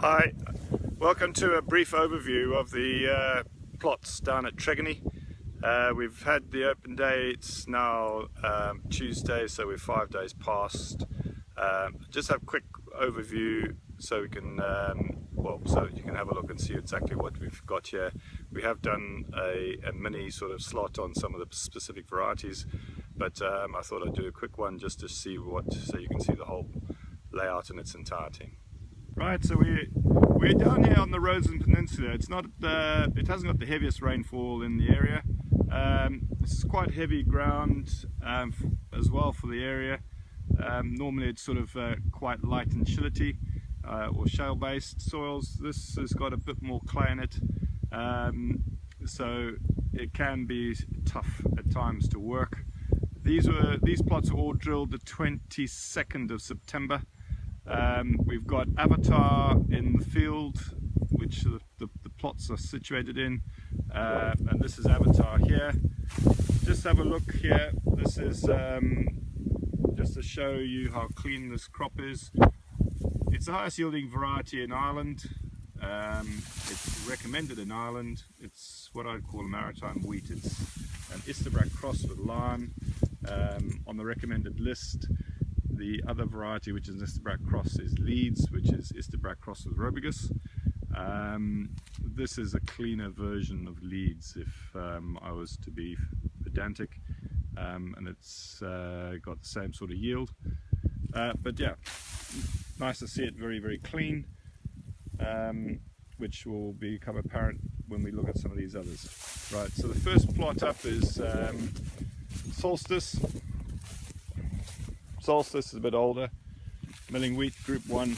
Hi, welcome to a brief overview of the plots down at Tregony. We've had the open day. It's now Tuesday, so we're 5 days past. Just have a quick overview so we can, so you can have a look and see exactly what we've got here. We have done a mini sort of slot on some of the specific varieties, but I thought I'd do a quick one just to see so you can see the whole layout in its entirety. Right, so we're down here on the Rosen Peninsula. It hasn't got the heaviest rainfall in the area. This is quite heavy ground as well for the area. Normally it's sort of quite light and shillity or shale based soils. This has got a bit more clay in it, so it can be tough at times to work. These plots are all drilled the 22nd of September. We've got Avatar in the field, which the plots are situated in, and this is Avatar here. Just have a look here. This is just to show you how clean this crop is. It's the highest yielding variety in Ireland. It's recommended in Ireland. It's what I'd call a maritime wheat. It's an Istabrac cross with lime on the recommended list. The other variety, which is Istabrac cross, is Leeds, which is Istabrac cross with Robigus. This is a cleaner version of Leeds, if I was to be pedantic, and it's got the same sort of yield. But yeah, nice to see it very, very clean, which will become apparent when we look at some of these others. Right, so the first plot up is Solstice. Solstice is a bit older, milling wheat, group 1.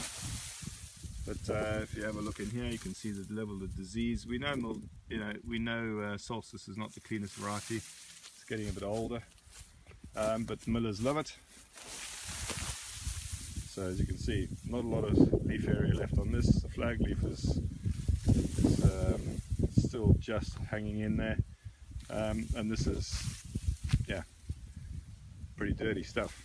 But if you have a look in here, you can see the level of disease. We know, Solstice is not the cleanest variety. It's getting a bit older, but millers love it. So as you can see, not a lot of leaf area left on this. The flag leaf is still just hanging in there, and this is, yeah, pretty dirty stuff.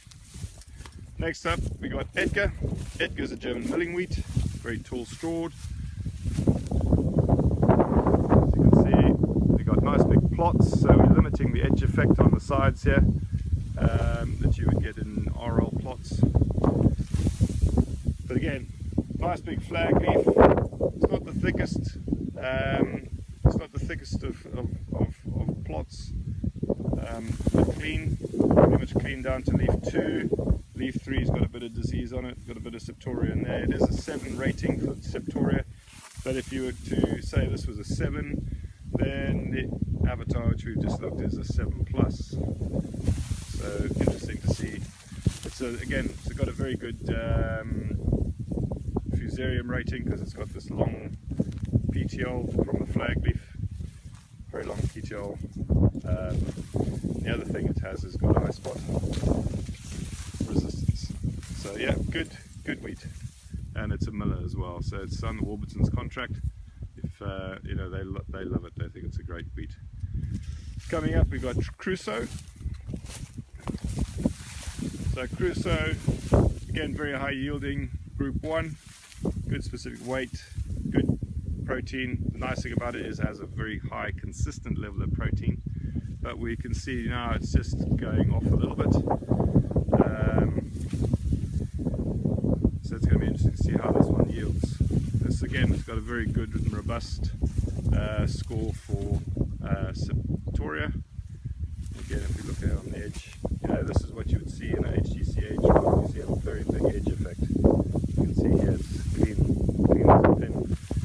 Next up, we got Edgar. Edgar's a German milling wheat, very tall strawed. As you can see, we got nice big plots, so we're limiting the edge effect on the sides here that you would get in RL plots. But again, nice big flag leaf. It's not the thickest. It's not the thickest of plots, but clean, pretty much clean down to leaf 2. Leaf 3's got a bit of disease on it, got a bit of septoria in there. It is a 7 rating for septoria, but if you were to say this was a 7, then the Avatar, which we've just looked, is a 7+. So interesting to see. It's got a very good fusarium rating because it's got this long PTL from the flag leaf, very long PTL. The other thing it has is got eye spot resistance. So yeah, good wheat, and it's a miller as well. So it's on Warburton's contract. If they love it, they think it's a great wheat. Coming up, we've got Crusoe. So Crusoe, again, very high yielding, group 1, good specific weight, good protein. The nice thing about it is it has a very high consistent level of protein, but we can see now it's just going off a little bit. So it's going to be interesting to see how this one yields. This again has got a very good and robust score for septoria. Again, if we look out on the edge, this is what you would see in an HTCH. You see a very big edge effect. You can see here it's clean as a pin.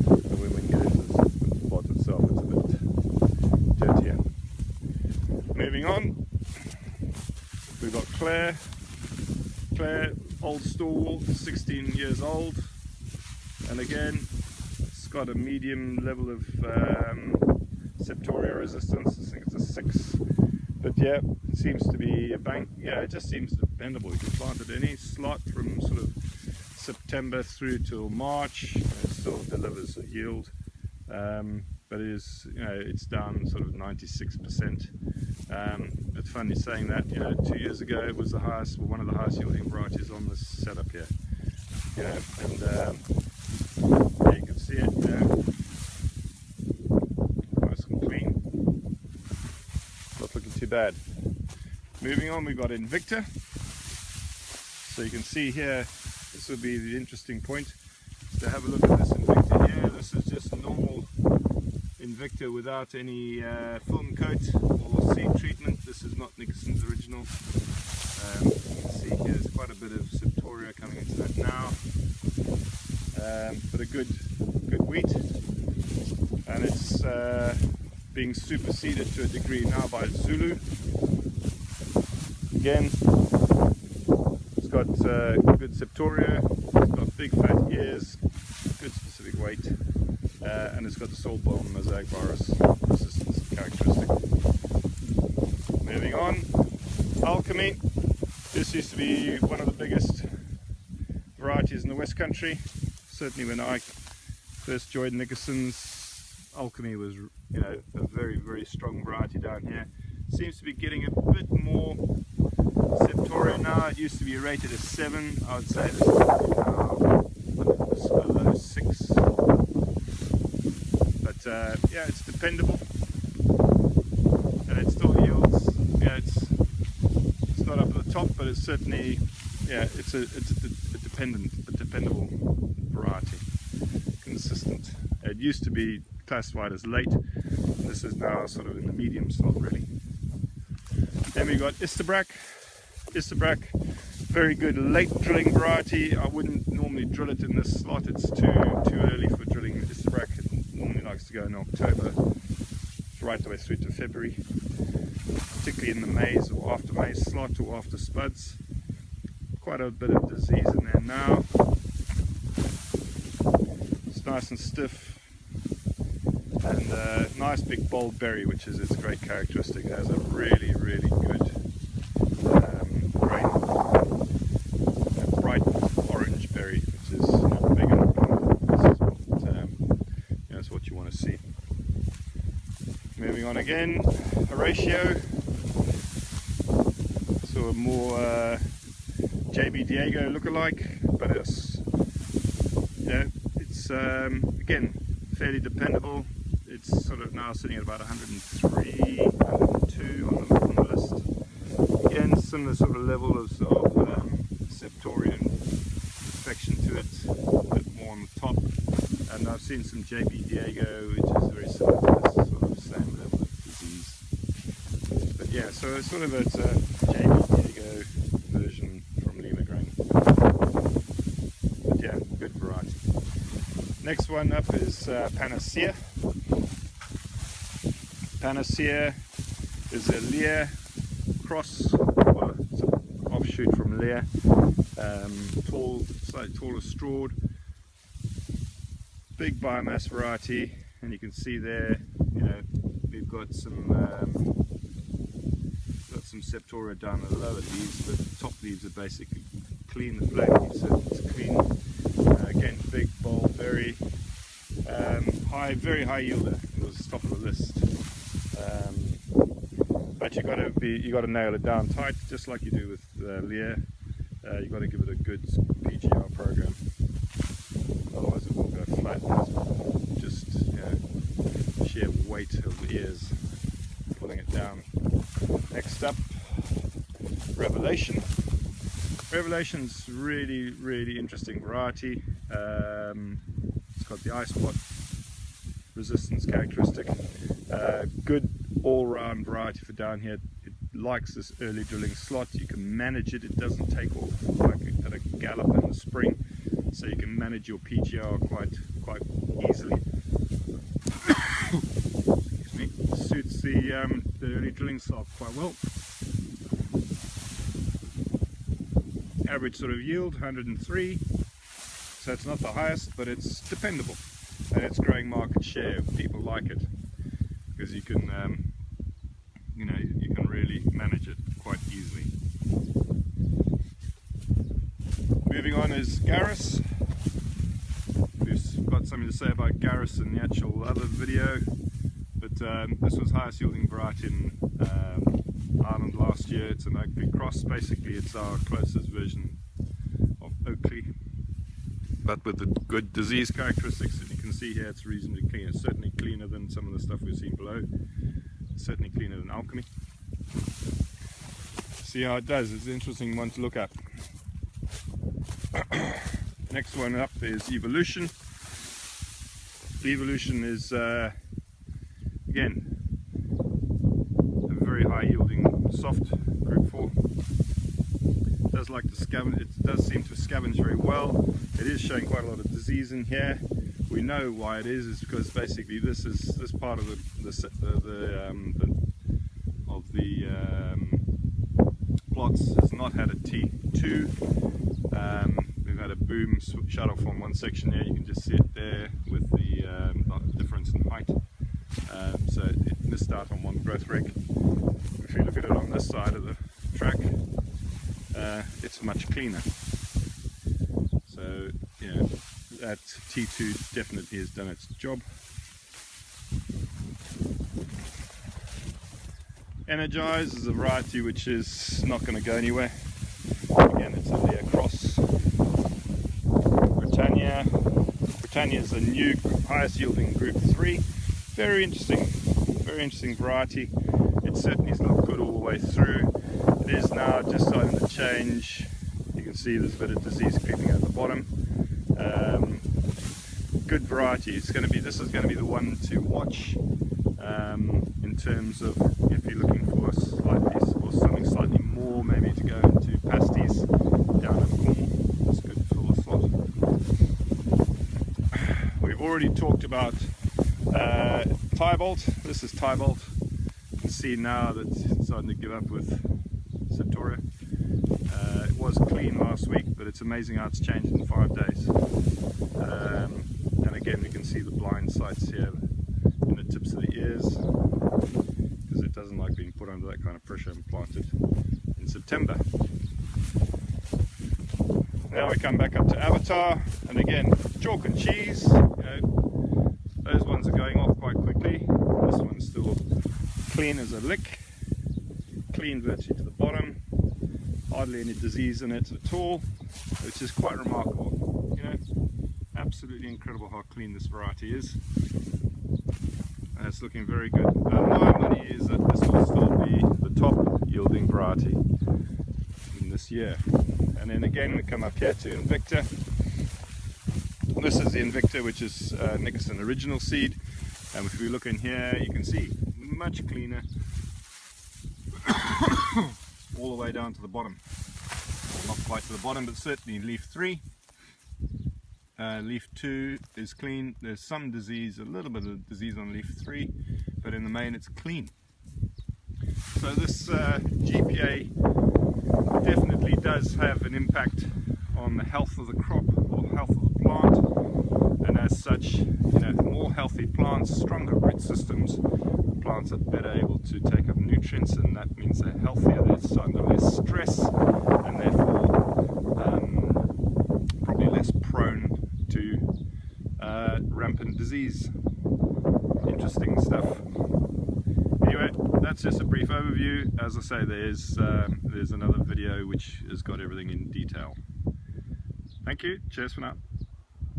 And when we get into the plot itself, it's a bit dirtier. Moving on, we've got Claire. Claire, old stall, 16 years old, and again, it's got a medium level of septoria resistance. I think it's a 6. But yeah, it seems to be a bank. Yeah, it just seems dependable. You can plant it any slot from sort of September through till March. And it still delivers a yield, but it is, it's down sort of 96%. It's funny saying that. 2 years ago it was the highest, one of the highest yielding varieties on this setup here. And there bad. Moving on, we've got Invicta. So you can see here, this will be the interesting point. So have a look at this Invicta here. This is just normal Invicta without any film coat or seed treatment. This is not Nickerson's original. You can see here there's quite a bit of Septoria coming into that now. But a good wheat, and it's being superseded to a degree now by Zulu. Again, it's got good Septoria, it's got big fat ears, good specific weight, and it's got the soil borne mosaic virus resistance characteristic. Moving on, Alchemy. This used to be one of the biggest varieties in the West Country. Certainly when I first joined Nickerson's, Alchemy was, you know, a very strong variety down here. Seems to be getting a bit more Septoria now. It used to be rated as 7. I would say this is now below 6. But yeah, it's dependable, and it still yields. Yeah, it's not up at the top, but it's certainly, yeah, it's a dependable variety, consistent. It used to be classified as late. This is now sort of in the medium slot, really. Then we got Isterbrack. Isterbrack, very good late drilling variety. I wouldn't normally drill it in this slot. It's too early for drilling Isterbrack. It normally likes to go in October, right the way through to February, particularly in the maize or after maize slot or after spuds. Quite a bit of disease in there now. It's nice and stiff, and nice big bold berry, which is its great characteristic. It has a really good grain, a bright orange berry, which is not big enough. This is what, you know, it's what you want to see. Moving on again, Horatio. So a more JB Diego lookalike, but it's, you know, it's again fairly dependable. It's sort of now sitting at about 103, 102 on the list. Again, similar sort of level of Septorian infection to it, a bit more on the top. And I've seen some JB Diego, which is very similar to this, sort of same level of disease. But yeah, so it's sort of a JB Diego version from Lima grain. But yeah, good variety. Next one up is Panacea. Panacea is a Lear cross, well, it's an offshoot from Lear. Tall, slightly taller strawed, big biomass variety, and you can see there, you know, we've got some Septoria down the lower leaves, but the top leaves are basically clean. The flat leaves are clean. Again, big, bold, very high, very high yielder. It was top of the list. But you got to nail it down tight, just like you do with Lear. You got to give it a good PGR program, otherwise it will go flat. Just, you know, sheer weight of the ears pulling it down. Next up, Revelation. Revelation's really interesting variety. It's got the ice spot resistance characteristic. Good all-round variety for down here. It likes this early drilling slot. You can manage it. It doesn't take off like at a gallop in the spring, so you can manage your PGR quite easily. Excuse me. Suits the early drilling slot quite well. Average sort of yield 103, so it's not the highest, but it's dependable, and it's growing market share. People like it because you can you know, you can really manage it quite easily. Moving on is Garrus. We've got something to say about Garrus in the actual other video, but this was highest yielding variety in Ireland last year. It's an Oakley cross. Basically it's our closest version of Oakley, but with the good disease characteristics. And you can see here it's reasonably clean. It's certainly cleaner than some of the stuff we've seen below. It's certainly cleaner than Alchemy. see how it does. It's an interesting one to look at. Next one up is Evolution. Evolution is again a very high yielding soft group 4. It does like to scavenge. It does seem to scavenge very well. It is showing quite a lot of disease in here. We know why it is because basically this part of the plots has not had a T2. We've had a boom shut off on one section here. You can just see it there with the difference in height. So it missed out on one growth rec. If you look at it on this side of the track, it's much cleaner. So you know, that T2 definitely has done its job. Energize is a variety which is not going to go anywhere. Again, it's a Lear Cross. Britannia. Britannia is a new highest yielding group 3. Very interesting variety. It certainly has looked good all the way through. It is now just starting to change. You can see there's a bit of disease creeping at the bottom. Good variety. This is going to be the one to watch in terms of if you're looking for something slightly more, maybe to go into pasties down in Cornwall. That's good for the slot. We've already talked about Tybolt. This is Tybolt. You can see now that it's starting to give up with Septoria. It was clean last week, but it's amazing how it's changed in 5 days. And again, you can see the blind sites here in the tips of the ears, because it doesn't like being put under that kind of pressure and planted in September. Now we come back up to Avatar, and again, chalk and cheese. You know, those ones are going off quite quickly. This one's still clean as a lick, clean virtually to the bottom, hardly any disease in it at all, which is quite remarkable. You know, absolutely incredible how clean this variety is. And it's looking very good. My money is that this will still be the top yielding variety in this year. And then again we come up here to Invicta. This is the Invicta, which is Nickerson original seed. And if we look in here, you can see much cleaner all the way down to the bottom. Well, not quite to the bottom, but certainly leaf 3. Leaf 2 is clean. There's some disease, a little bit of disease on leaf 3, but in the main it's clean. So this GPA definitely does have an impact on the health of the crop or health of the plant, and as such, you know, more healthy plants, stronger root systems, plants are better able to take up nutrients, and that means they're healthier, they're under less stress, and therefore probably less prone to rampant disease. Interesting stuff. Anyway, that's just a brief overview. As I say, there's another video which has got everything in detail. Thank you. Cheers for now.